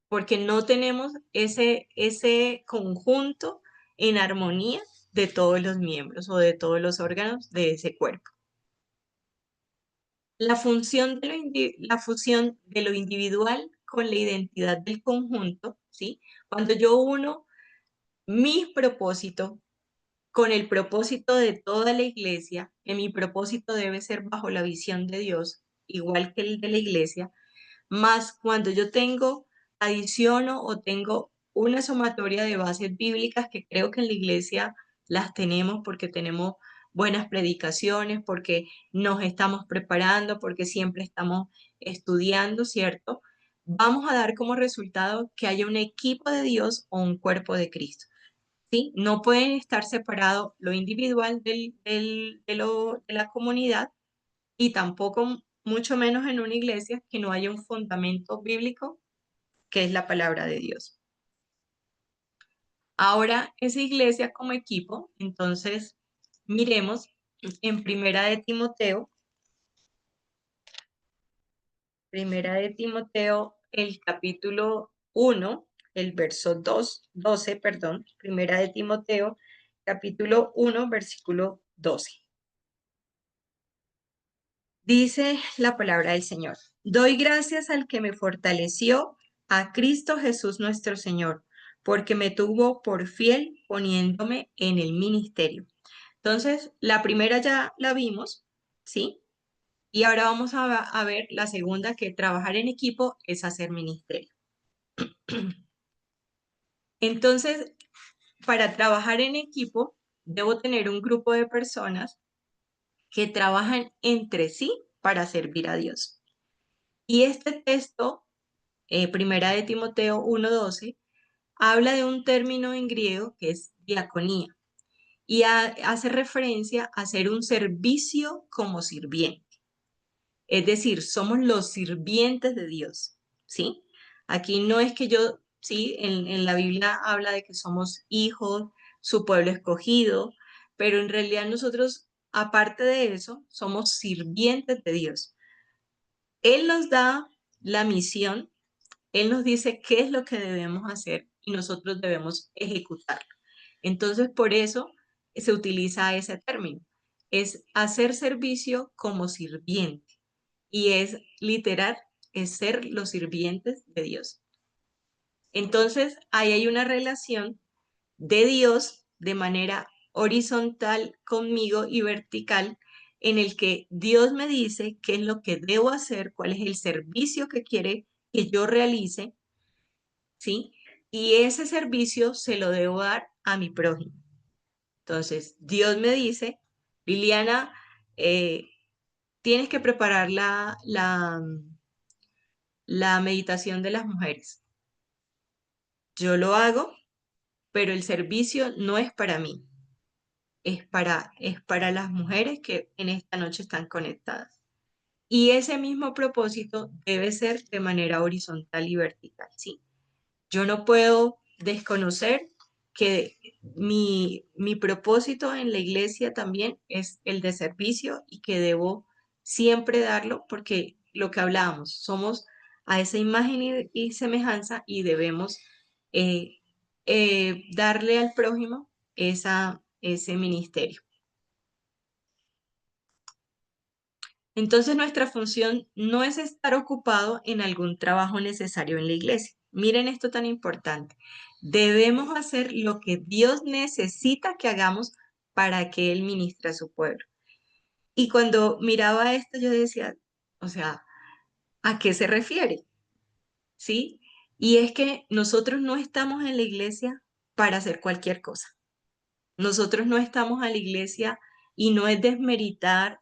porque no tenemos ese conjunto en armonía de todos los miembros o de todos los órganos de ese cuerpo. La fusión de lo individual con la identidad del conjunto, ¿sí? Cuando yo uno mi propósito con el propósito de toda la iglesia, que mi propósito debe ser bajo la visión de Dios, igual que el de la iglesia, más cuando yo adiciono o tengo una sumatoria de bases bíblicas que creo que en la iglesia las tenemos porque tenemos buenas predicaciones, porque nos estamos preparando, porque siempre estamos estudiando, ¿cierto? Vamos a dar como resultado que haya un equipo de Dios o un cuerpo de Cristo, ¿sí? No pueden estar separado lo individual de la comunidad y tampoco, mucho menos en una iglesia, que no haya un fundamento bíblico, que es la palabra de Dios. Ahora, esa iglesia como equipo, entonces, miremos en Primera de Timoteo, el capítulo 1, el verso 12, perdón, Primera de Timoteo, capítulo 1, versículo 12. Dice la palabra del Señor: doy gracias al que me fortaleció, a Cristo Jesús nuestro Señor, porque me tuvo por fiel poniéndome en el ministerio. Entonces, la primera ya la vimos, ¿sí? Y ahora vamos a ver la segunda, que trabajar en equipo es hacer ministerio. Entonces, para trabajar en equipo, debo tener un grupo de personas que trabajan entre sí para servir a Dios. Y este texto Primera de Timoteo 1:12, habla de un término en griego que es diaconía y hace referencia a hacer un servicio como sirviente. Es decir, somos los sirvientes de Dios, ¿sí? Aquí no es que yo, sí, en la Biblia habla de que somos hijos, su pueblo escogido, pero en realidad nosotros, aparte de eso, somos sirvientes de Dios. Él nos da la misión, Él nos dice qué es lo que debemos hacer y nosotros debemos ejecutarlo. Entonces, por eso se utiliza ese término. Es hacer servicio como sirviente y es literal, es ser los sirvientes de Dios. Entonces, ahí hay una relación de Dios de manera horizontal conmigo y vertical en el que Dios me dice qué es lo que debo hacer, cuál es el servicio que quiere que yo realice, ¿sí? Y ese servicio se lo debo dar a mi prójimo. Entonces, Dios me dice, Liliana, eh, tienes que preparar la meditación de las mujeres. Yo lo hago, pero el servicio no es para mí, es para las mujeres que en esta noche están conectadas. Y ese mismo propósito debe ser de manera horizontal y vertical, ¿sí? Yo no puedo desconocer que mi propósito en la iglesia también es el de servicio y que debo siempre darlo porque lo que hablábamos, somos a esa imagen y semejanza y debemos eh, darle al prójimo ese ministerio. Entonces nuestra función no es estar ocupado en algún trabajo necesario en la iglesia. Miren esto tan importante. Debemos hacer lo que Dios necesita que hagamos para que Él ministre a su pueblo. Y cuando miraba esto, yo decía, o sea, ¿a qué se refiere? ¿Sí? Y es que nosotros no estamos en la iglesia para hacer cualquier cosa. Nosotros no estamos a la iglesia y no es desmeritar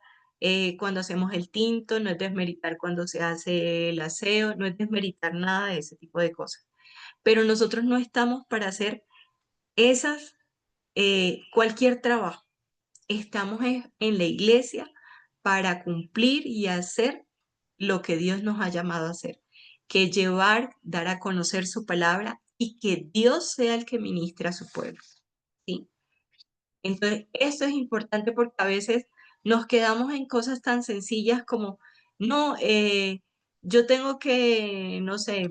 cuando hacemos el tinto, no es desmeritar cuando se hace el aseo, no es desmeritar nada de ese tipo de cosas. Pero nosotros no estamos para hacer esas, cualquier trabajo. Estamos en la iglesia para cumplir y hacer lo que Dios nos ha llamado a hacer, que llevar, dar a conocer su palabra y que Dios sea el que ministre a su pueblo. ¿Sí? Entonces, esto es importante porque a veces nos quedamos en cosas tan sencillas como, no, yo tengo que, no sé,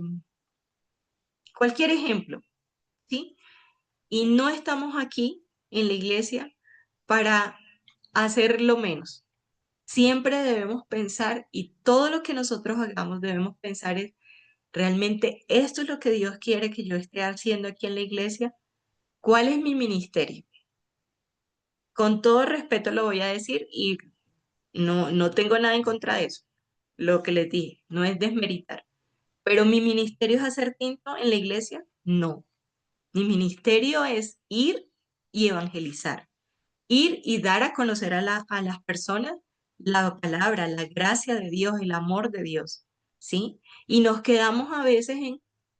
cualquier ejemplo, ¿sí? Y no estamos aquí en la iglesia para hacerlo menos. Siempre debemos pensar y todo lo que nosotros hagamos debemos pensar es, ¿realmente esto es lo que Dios quiere que yo esté haciendo aquí en la iglesia? ¿Cuál es mi ministerio? Con todo respeto lo voy a decir y no tengo nada en contra de eso. Lo que les dije, no es desmeritar. Pero mi ministerio es hacer tinto en la iglesia, no. Mi ministerio es ir y evangelizar, ir y dar a conocer a las personas la palabra, la gracia de Dios, el amor de Dios, ¿sí? Y nos quedamos a veces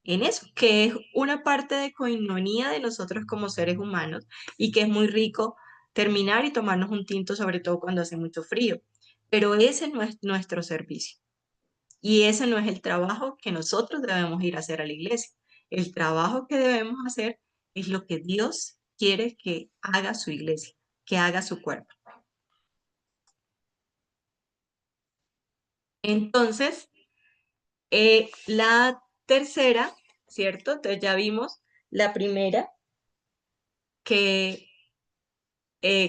en eso, que es una parte de coinonía de nosotros como seres humanos y que es muy rico terminar y tomarnos un tinto, sobre todo cuando hace mucho frío. Pero ese no es nuestro servicio y ese no es el trabajo que nosotros debemos ir a hacer a la iglesia. El trabajo que debemos hacer es lo que Dios quiere que haga su iglesia, que haga su cuerpo. Entonces, la tercera, ¿cierto? Entonces ya vimos la primera, que,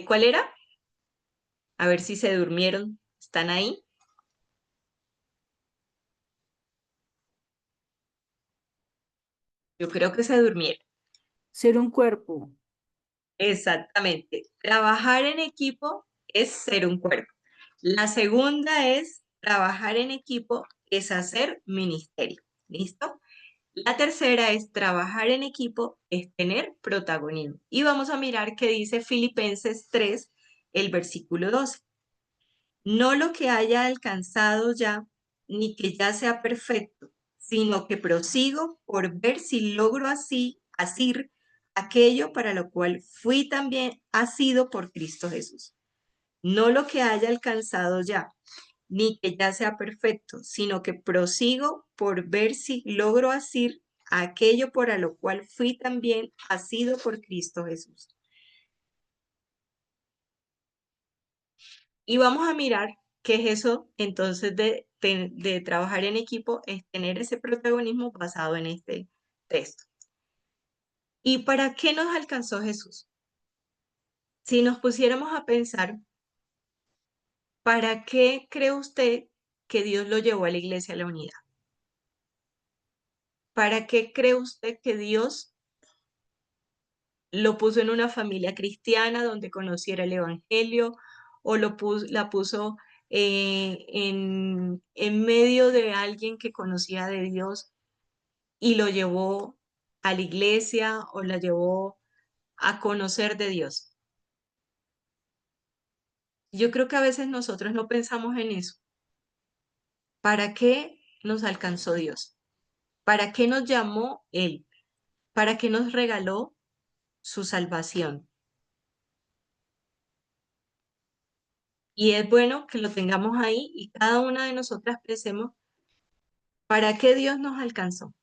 ¿cuál era? A ver si se durmieron. ¿Están ahí? Yo creo que se durmieron. Ser un cuerpo. Exactamente. Trabajar en equipo es ser un cuerpo. La segunda es trabajar en equipo es hacer ministerio. ¿Listo? La tercera es trabajar en equipo es tener protagonismo. Y vamos a mirar qué dice Filipenses 3, el versículo 12. No lo que haya alcanzado ya, ni que ya sea perfecto, sino que prosigo por ver si logro asir aquello para lo cual fui también asido por Cristo Jesús. No lo que haya alcanzado ya, ni que ya sea perfecto, sino que prosigo por ver si logro asir aquello para lo cual fui también asido por Cristo Jesús. Y vamos a mirar qué es eso entonces de trabajar en equipo, es tener ese protagonismo basado en este texto. ¿Y para qué nos alcanzó Jesús? Si nos pusiéramos a pensar, ¿para qué cree usted que Dios lo llevó a la iglesia a la unidad? ¿Para qué cree usted que Dios lo puso en una familia cristiana donde conociera el evangelio o la puso en medio de alguien que conocía de Dios y lo llevó a la iglesia o la llevó a conocer de Dios? Yo creo que a veces nosotros no pensamos en eso. ¿Para qué nos alcanzó Dios? ¿Para qué nos llamó Él? ¿Para qué nos regaló su salvación? Y es bueno que lo tengamos ahí y cada una de nosotras pensemos, ¿para qué Dios nos alcanzó?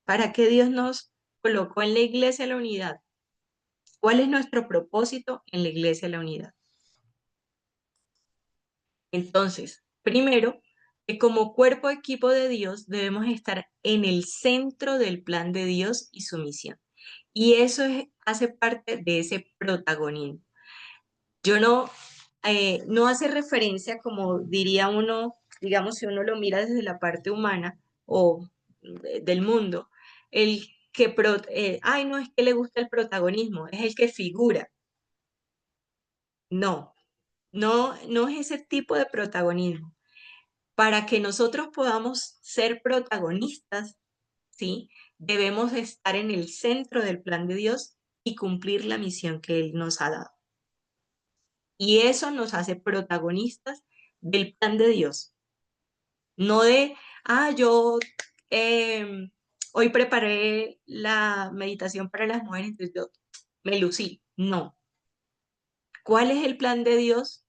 ¿Para qué Dios nos colocó en la iglesia de la unidad? ¿Cuál es nuestro propósito en la iglesia de la unidad? Entonces, primero, que como cuerpo equipo de Dios debemos estar en el centro del plan de Dios y su misión. Y eso hace parte de ese protagonismo. Yo no hace referencia, como diría uno, digamos, si uno lo mira desde la parte humana o del mundo, el que, ay, no es que le gusta el protagonismo, es el que figura. No, no es ese tipo de protagonismo. Para que nosotros podamos ser protagonistas, ¿sí? Debemos estar en el centro del plan de Dios y cumplir la misión que Él nos ha dado. Y eso nos hace protagonistas del plan de Dios. No de, yo em, hoy preparé la meditación para las mujeres, entonces yo me lucí. No. ¿Cuál es el plan de Dios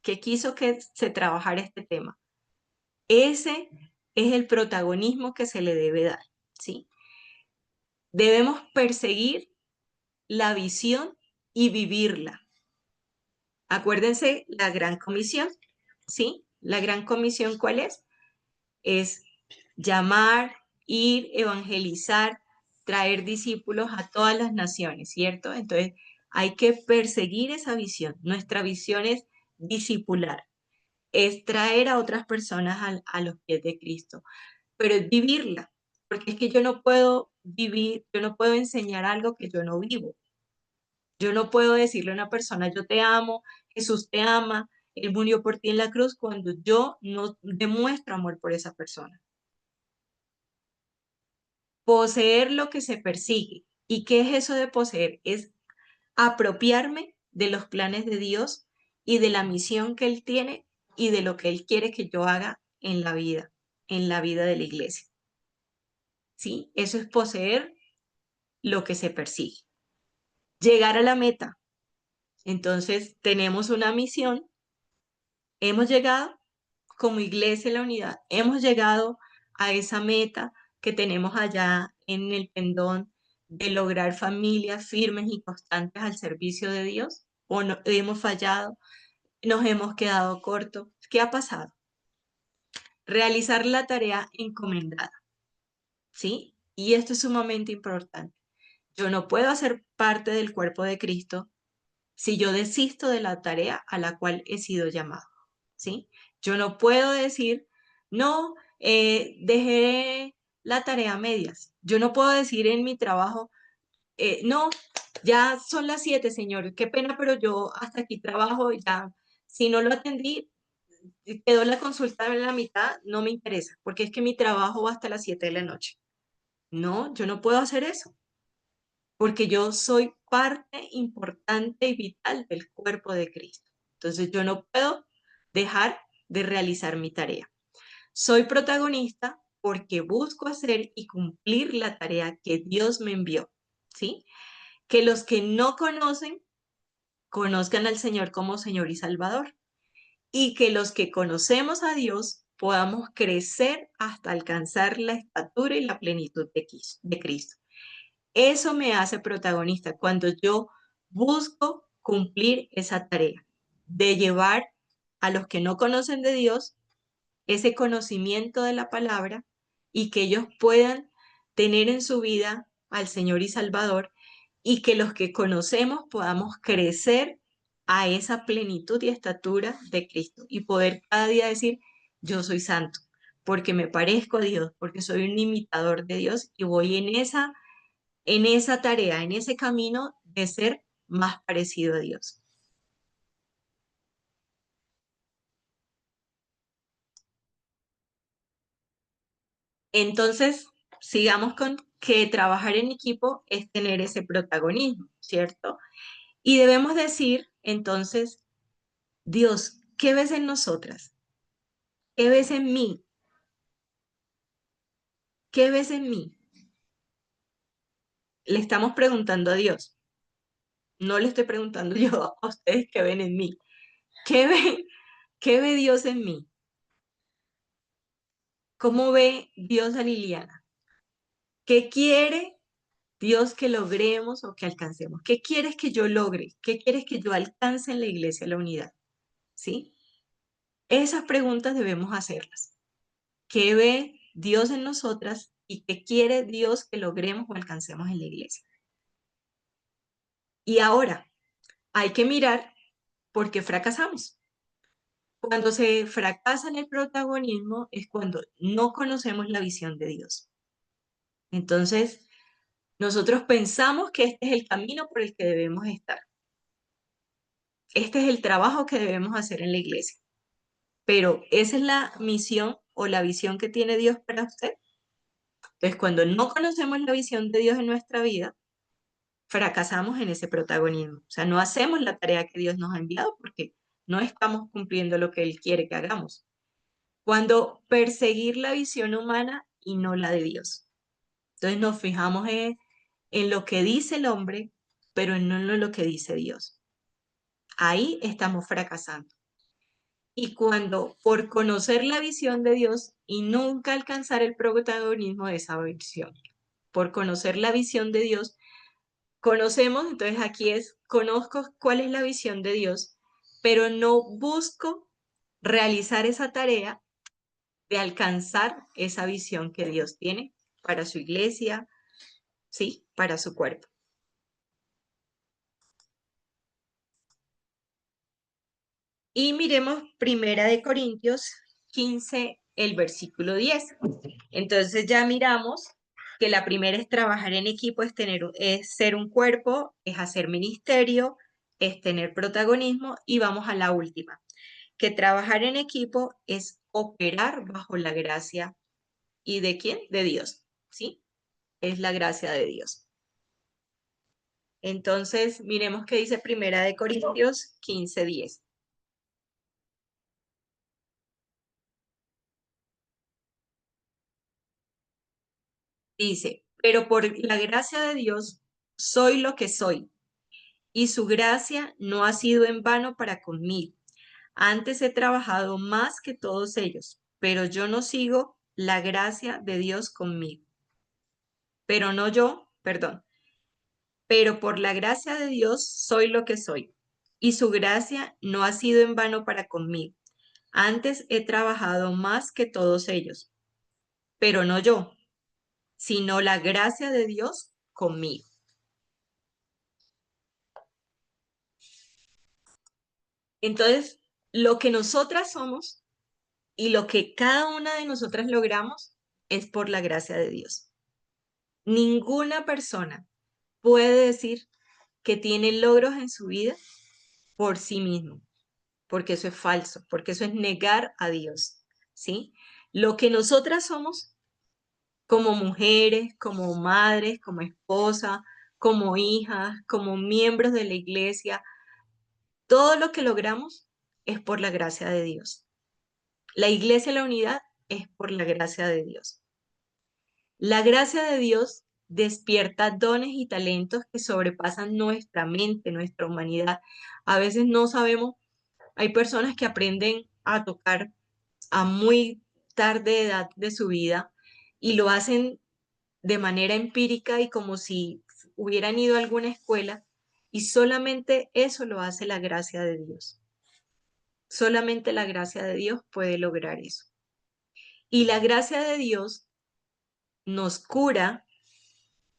que quiso que se trabajara este tema? Ese es el protagonismo que se le debe dar, ¿sí? Debemos perseguir la visión y vivirla. Acuérdense la gran comisión, ¿sí? La gran comisión, ¿cuál es? Es llamar, ir, evangelizar, traer discípulos a todas las naciones, ¿cierto? Entonces, hay que perseguir esa visión. Nuestra visión es discipular, es traer a otras personas a los pies de Cristo, pero es vivirla, porque es que yo no puedo vivir, yo no puedo enseñar algo que yo no vivo. Yo no puedo decirle a una persona, yo te amo, Jesús te ama, Él murió por ti en la cruz, cuando yo no demuestro amor por esa persona. Poseer lo que se persigue. ¿Y qué es eso de poseer? Es apropiarme de los planes de Dios y de la misión que Él tiene y de lo que Él quiere que yo haga en la vida de la iglesia. ¿Sí? Eso es poseer lo que se persigue. Llegar a la meta. Entonces, tenemos una misión, hemos llegado como iglesia en la unidad, hemos llegado a esa meta que tenemos allá en el pendón de lograr familias firmes y constantes al servicio de Dios, o no, hemos fallado, nos hemos quedado cortos. ¿Qué ha pasado? Realizar la tarea encomendada, ¿sí? Y esto es sumamente importante. Yo no puedo hacer parte del cuerpo de Cristo si yo desisto de la tarea a la cual he sido llamado, ¿sí? Yo no puedo decir, no, dejé la tarea a medias. Yo no puedo decir en mi trabajo, no, ya son las 7, señor, qué pena, pero yo hasta aquí trabajo, ya, si no lo atendí, quedó la consulta en la mitad, no me interesa, porque es que mi trabajo va hasta las 7 de la noche. No, yo no puedo hacer eso porque yo soy parte importante y vital del cuerpo de Cristo. Entonces yo no puedo dejar de realizar mi tarea. Soy protagonista porque busco hacer y cumplir la tarea que Dios me envió, ¿sí? Que los que no conocen, conozcan al Señor como Señor y Salvador, y que los que conocemos a Dios podamos crecer hasta alcanzar la estatura y la plenitud de Cristo. Eso me hace protagonista cuando yo busco cumplir esa tarea de llevar a los que no conocen de Dios ese conocimiento de la palabra y que ellos puedan tener en su vida al Señor y Salvador y que los que conocemos podamos crecer a esa plenitud y estatura de Cristo y poder cada día decir, yo soy santo, porque me parezco a Dios, porque soy un imitador de Dios y voy en esa tarea, en ese camino de ser más parecido a Dios. Entonces, sigamos con que trabajar en equipo es tener ese protagonismo, ¿cierto? Y debemos decir, entonces, Dios, ¿qué ves en nosotras? ¿Qué ves en mí? ¿Qué ves en mí? Le estamos preguntando a Dios. No le estoy preguntando yo a ustedes qué ven en mí. ¿Qué ve, qué ve Dios en mí? ¿Cómo ve Dios a Liliana? ¿Qué quiere Dios que logremos o que alcancemos? ¿Qué quieres que yo logre? ¿Qué quieres que yo alcance en la iglesia, la unidad? ¿Sí? Esas preguntas debemos hacerlas. ¿Qué ve Dios en nosotras y qué quiere Dios que logremos o alcancemos en la iglesia? Y ahora hay que mirar por qué fracasamos. Cuando se fracasa en el protagonismo es cuando no conocemos la visión de Dios. Entonces, nosotros pensamos que este es el camino por el que debemos estar. Este es el trabajo que debemos hacer en la iglesia. Pero esa es la misión o la visión que tiene Dios para usted. Entonces, cuando no conocemos la visión de Dios en nuestra vida, fracasamos en ese protagonismo. O sea, no hacemos la tarea que Dios nos ha enviado porque no estamos cumpliendo lo que Él quiere que hagamos. Cuando perseguir la visión humana y no la de Dios. Entonces nos fijamos en lo que dice el hombre, pero no en lo que dice Dios. Ahí estamos fracasando. Y cuando por conocer la visión de Dios y nunca alcanzar el protagonismo de esa visión, por conocer la visión de Dios, conocemos, entonces aquí es, conozco cuál es la visión de Dios, pero no busco realizar esa tarea de alcanzar esa visión que Dios tiene para su iglesia, sí, para su cuerpo. Y miremos Primera de Corintios 15, el versículo 10. Entonces ya miramos que la primera es trabajar en equipo, es ser un cuerpo, es hacer ministerio, es tener protagonismo y vamos a la última, que trabajar en equipo es operar bajo la gracia. ¿Y de quién? De Dios, ¿sí? Es la gracia de Dios. Entonces, miremos qué dice Primera de Corintios 15:10. Dice, pero por la gracia de Dios soy lo que soy, y su gracia no ha sido en vano para conmigo. Antes he trabajado más que todos ellos, pero yo no sigo la gracia de Dios conmigo. Pero no yo, perdón, pero por la gracia de Dios soy lo que soy, y su gracia no ha sido en vano para conmigo. Antes he trabajado más que todos ellos, pero no yo, sino la gracia de Dios conmigo. Entonces, lo que nosotras somos y lo que cada una de nosotras logramos es por la gracia de Dios. Ninguna persona puede decir que tiene logros en su vida por sí mismo, porque eso es falso, porque eso es negar a Dios, ¿sí? Lo que nosotras somos como mujeres, como madres, como esposas, como hijas, como miembros de la iglesia, todo lo que logramos es por la gracia de Dios. La iglesia, la unidad, es por la gracia de Dios. La gracia de Dios despierta dones y talentos que sobrepasan nuestra mente, nuestra humanidad. A veces no sabemos, hay personas que aprenden a tocar a muy tarde edad de su vida y lo hacen de manera empírica y como si hubieran ido a alguna escuela, y solamente eso lo hace la gracia de Dios. Solamente la gracia de Dios puede lograr eso. Y la gracia de Dios nos cura,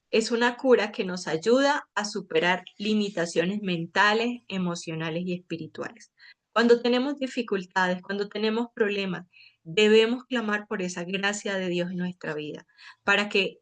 es una cura que nos ayuda a superar limitaciones mentales, emocionales y espirituales. Cuando tenemos dificultades, cuando tenemos problemas, debemos clamar por esa gracia de Dios en nuestra vida, para que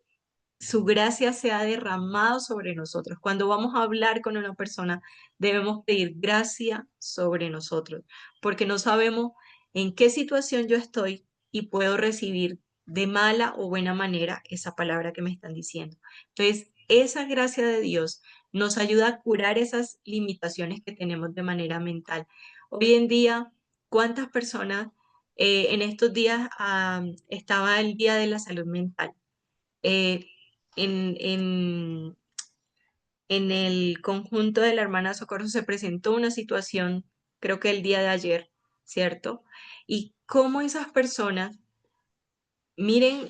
su gracia sea derramado sobre nosotros. Cuando vamos a hablar con una persona, debemos pedir gracia sobre nosotros, porque no sabemos en qué situación yo estoy y puedo recibir de mala o buena manera esa palabra que me están diciendo. Entonces, esa gracia de Dios nos ayuda a curar esas limitaciones que tenemos de manera mental. Hoy en día, ¿cuántas personas en estos días estaba el Día de la Salud Mental? eh, en en el conjunto de la hermana Socorro se presentó una situación, creo que el día de ayer, ¿cierto? Y cómo esas personas, miren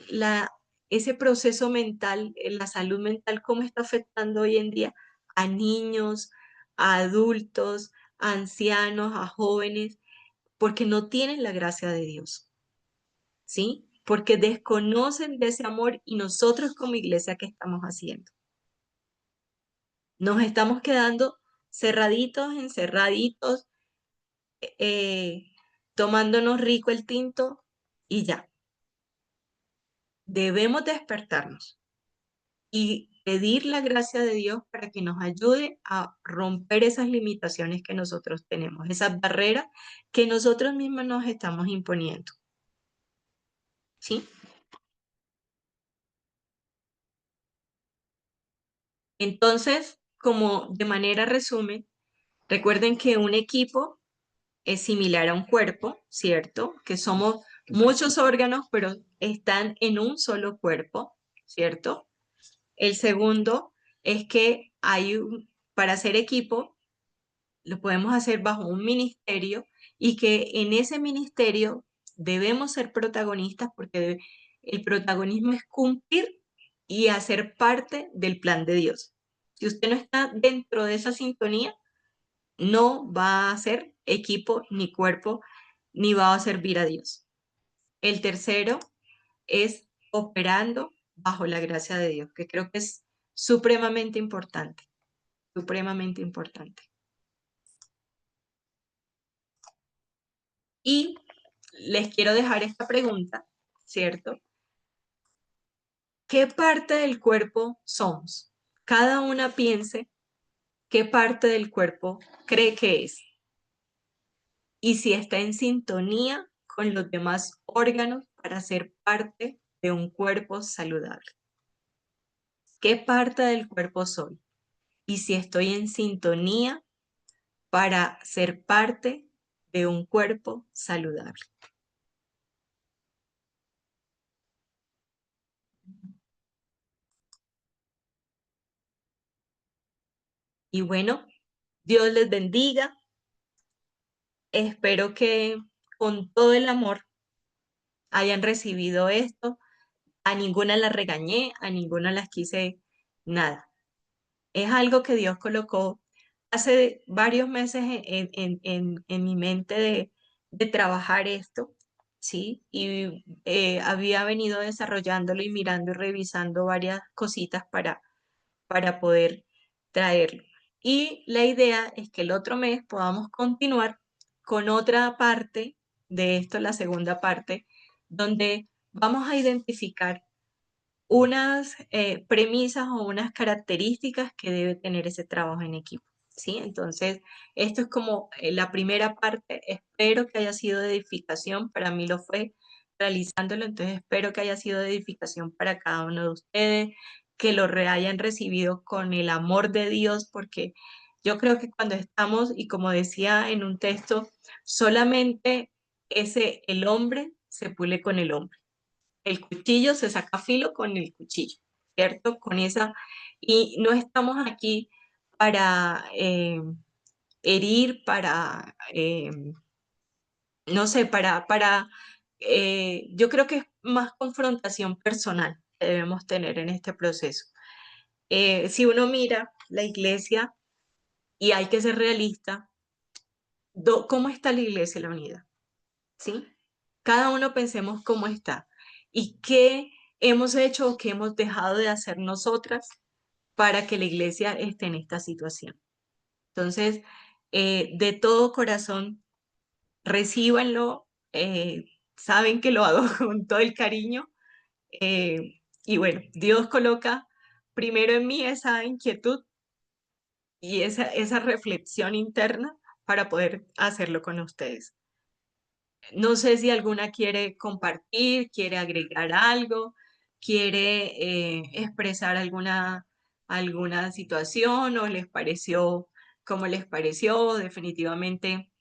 ese proceso mental, la salud mental, cómo está afectando hoy en día a niños, a adultos, a ancianos, a jóvenes, porque no tienen la gracia de Dios, ¿sí? Porque desconocen de ese amor y nosotros como iglesia, ¿qué estamos haciendo? Nos estamos quedando cerraditos, encerraditos, eh, tomándonos rico el tinto y ya. Debemos despertarnos y pedir la gracia de Dios para que nos ayude a romper esas limitaciones que nosotros tenemos, esas barreras que nosotros mismos nos estamos imponiendo. ¿Sí? Entonces, como de manera resumen, recuerden que un equipo es similar a un cuerpo, ¿cierto? Que somos muchos órganos, pero están en un solo cuerpo, ¿cierto? El segundo es que para hacer equipo, lo podemos hacer bajo un ministerio y que en ese ministerio debemos ser protagonistas porque el protagonismo es cumplir y hacer parte del plan de Dios. Si usted no está dentro de esa sintonía, no va a ser equipo ni cuerpo, ni va a servir a Dios. El tercero es operando bajo la gracia de Dios, que creo que es supremamente importante, supremamente importante. Y les quiero dejar esta pregunta, ¿cierto? ¿Qué parte del cuerpo somos? Cada una piense qué parte del cuerpo cree que es y si está en sintonía con los demás órganos para ser parte de un cuerpo saludable. ¿Qué parte del cuerpo soy? Y si estoy en sintonía para ser parte de un cuerpo saludable. Y bueno, Dios les bendiga. Espero que con todo el amor hayan recibido esto. A ninguna la regañé, a ninguna las quise nada. Es algo que Dios colocó hace varios meses en mi mente de trabajar esto, ¿sí? Y había venido desarrollándolo y mirando y revisando varias cositas para poder traerlo. Y la idea es que el otro mes podamos continuar con otra parte de esto, la segunda parte, donde vamos a identificar unas premisas o unas características que debe tener ese trabajo en equipo, ¿sí? Entonces, esto es como la primera parte. Espero que haya sido de edificación. Para mí lo fue realizándolo, entonces espero que haya sido de edificación para cada uno de ustedes, que lo hayan recibido con el amor de Dios, porque yo creo que cuando estamos, y como decía en un texto, solamente el hombre se pule con el hombre. el cuchillo se saca filo con el cuchillo, ¿cierto? Con esa, y no estamos aquí para herir, para, no sé, yo creo que es más confrontación personal que debemos tener en este proceso. Si uno mira la iglesia, y hay que ser realista, ¿cómo está la iglesia la unida? ¿Sí? Cada uno pensemos cómo está y qué hemos hecho o qué hemos dejado de hacer nosotras para que la iglesia esté en esta situación. Entonces, de todo corazón, recíbanlo, saben que lo hago con todo el cariño, y bueno, Dios coloca primero en mí esa inquietud y esa reflexión interna para poder hacerlo con ustedes. No sé si alguna quiere compartir, quiere agregar algo, quiere expresar alguna situación o les pareció como les pareció. Definitivamente